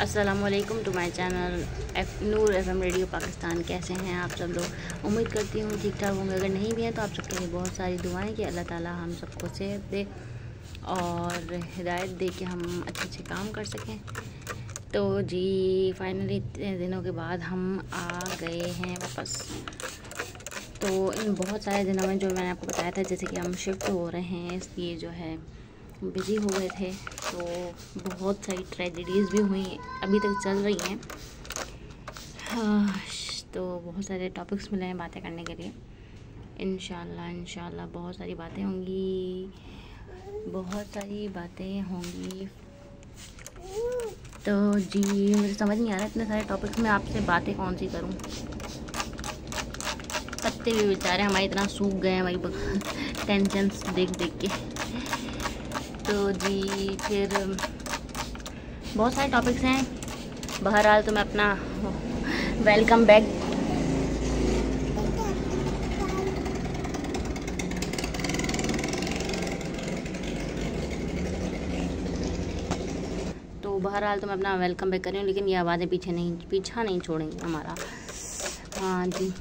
अस्सलामुअलैकुम to my channel Noor FM radio Pakistan. कैसे हैं आप सब लोग? उम्मीद करती हूँ ठीक ठाक होंगे। अगर नहीं भी हैं तो आप सबके लिए बहुत सारी दुआएं कि अल्लाह ताला हम सबको सेहत दे और हिदायत दे कि हम अच्छे काम कर सकें। तो जी फाइनली इतने दिनों के बाद हम आ गए हैं वापस। तो इन बहुत सारे दिनों में जो मैंने आपको बताया था, जैसे कि हम शिफ्ट हो रहे हैं इसलिए जो है बिज़ी हो गए थे, तो बहुत सारी ट्रेजेडीज़ भी हुई, अभी तक चल रही हैं। तो बहुत सारे टॉपिक्स मिले हैं बातें करने के लिए। इंशाल्लाह बहुत सारी बातें होंगी। तो जी मुझे समझ नहीं आ रहा इतने सारे टॉपिक्स में आपसे बातें कौन सी करूं। पत्ते भी बेचारे हमारी इतना सूख गए हैं वही टेंशन्स देख देख के। तो जी फिर बहुत सारे टॉपिक्स हैं। बहरहाल तो मैं अपना वेलकम बैक कर रही हूँ, लेकिन ये आवाज़ें पीछा नहीं छोड़ेंगी हमारा। हाँ जी,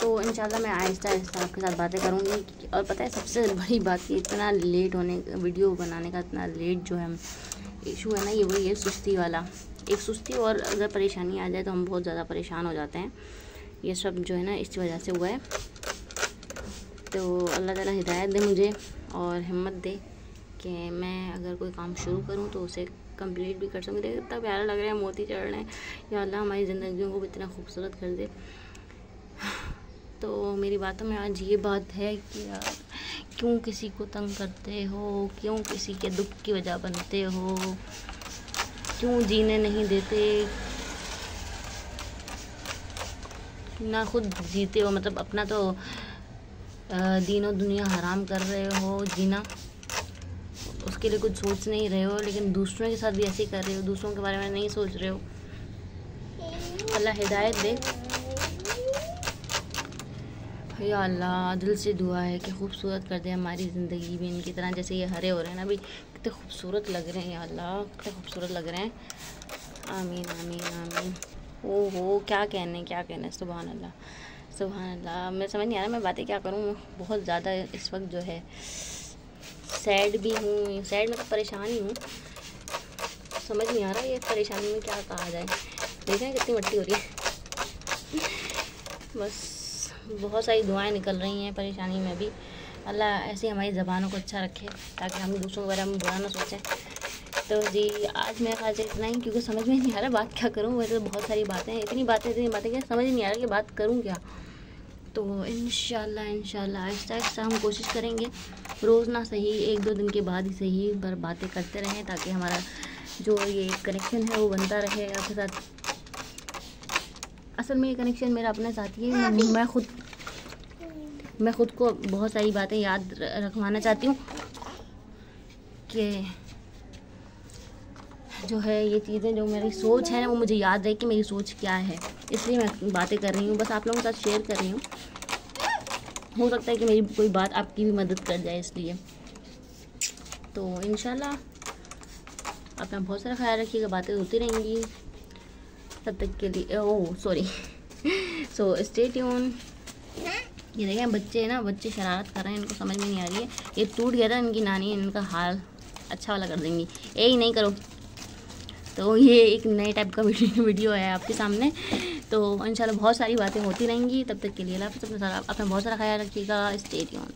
तो इंशाल्लाह मैं आहिस्ता आहिस्ता आपके साथ बातें करूँगी। और पता है सबसे बड़ी बात कि इतना लेट होने वीडियो बनाने का इतना लेट जो है इशू है ना, ये वही है सुस्ती वाला। एक सुस्ती और अगर परेशानी आ जाए तो हम बहुत ज़्यादा परेशान हो जाते हैं। ये सब जो है ना इस वजह से हुआ है। तो अल्लाह ताला हिदायत दे मुझे और हिम्मत दे कि मैं अगर कोई काम शुरू करूँ तो उसे कंप्लीट भी कर सकूँ। देखिए इतना प्यारा लग रहा है, मोती चढ़ रहे हैं। या अल्लाह हमारी ज़िंदगियों को भी इतना खूबसूरत कर दे। तो मेरी बातों में आज ये बात है कि यार क्यों किसी को तंग करते हो, क्यों किसी के दुख की वजह बनते हो, क्यों जीने नहीं देते, ना खुद जीते हो। मतलब अपना तो दीन और दुनिया हराम कर रहे हो जीना, उसके लिए कुछ सोच नहीं रहे हो, लेकिन दूसरों के साथ भी ऐसे ही कर रहे हो, दूसरों के बारे में नहीं सोच रहे हो। अल्लाह हिदायत दे। या अल्लाह दिल से दुआ है कि खूबसूरत कर दे हमारी ज़िंदगी भी इनकी तरह। जैसे ये हरे हो रहे हैं ना अभी, कितने खूबसूरत लग रहे हैं। या अल्लाह कितने खूबसूरत लग रहे हैं। आमीन आमीन आमीन। ओहो क्या कहने सुभान अल्लाह। मैं समझ नहीं आ रहा मैं बातें क्या करूँ। बहुत ज़्यादा इस वक्त जो है सैड भी हूँ। सैड मतलब परेशान ही हूँ। समझ नहीं आ रहा ये परेशानी में क्या कहा जाए। देखें कितनी मट्टी हो रही है। बस बहुत सारी दुआएं निकल रही हैं परेशानी में भी। अल्लाह ऐसे हमारी ज़बानों को अच्छा रखे ताकि हम दूसरों के बारे में बुरा ना सोचें। तो जी आज मेरे ख्याल से इतना ही, क्योंकि समझ में नहीं आ रहा बात क्या करूं। वैसे बहुत सारी बातें हैं, इतनी बातें क्या समझ नहीं आ रहा कि बात करूं क्या। तो इंशाल्लाह आहिस्ता आहिस्ता हम कोशिश करेंगे, रोज़ ना सही 1-2 दिन के बाद ही सही, पर बातें करते रहें ताकि हमारा जो ये कनेक्शन है वो बनता रहे आपके साथ। असल में ये कनेक्शन मेरा अपने साथ ही है। मैं खुद को बहुत सारी बातें याद रखवाना चाहती हूँ कि जो है ये चीज़ें, जो मेरी सोच है ना वो मुझे याद रहे कि मेरी सोच क्या है। इसलिए मैं बातें कर रही हूँ, बस आप लोगों के साथ शेयर कर रही हूँ। हो सकता है कि मेरी कोई बात आपकी भी मदद कर जाए इसलिए। तो इंशाल्लाह अपना बहुत सारा ख्याल रखिएगा, बातें होती रहेंगी तब तक के लिए। Oh sorry. So stay tune. ये देखें बच्चे शरारत कर रहे हैं, इनको समझ में नहीं आ रही है। ये टूट गया था, इनकी नानी इनका हाल अच्छा वाला कर देंगी। यही नहीं करो। तो ये एक नए टाइप का वीडियो है आपके सामने। तो इंशाल्लाह बहुत सारी बातें होती रहेंगी। तब तक के लिए अपना बहुत सारा ख्याल रखिएगा। Stay tune.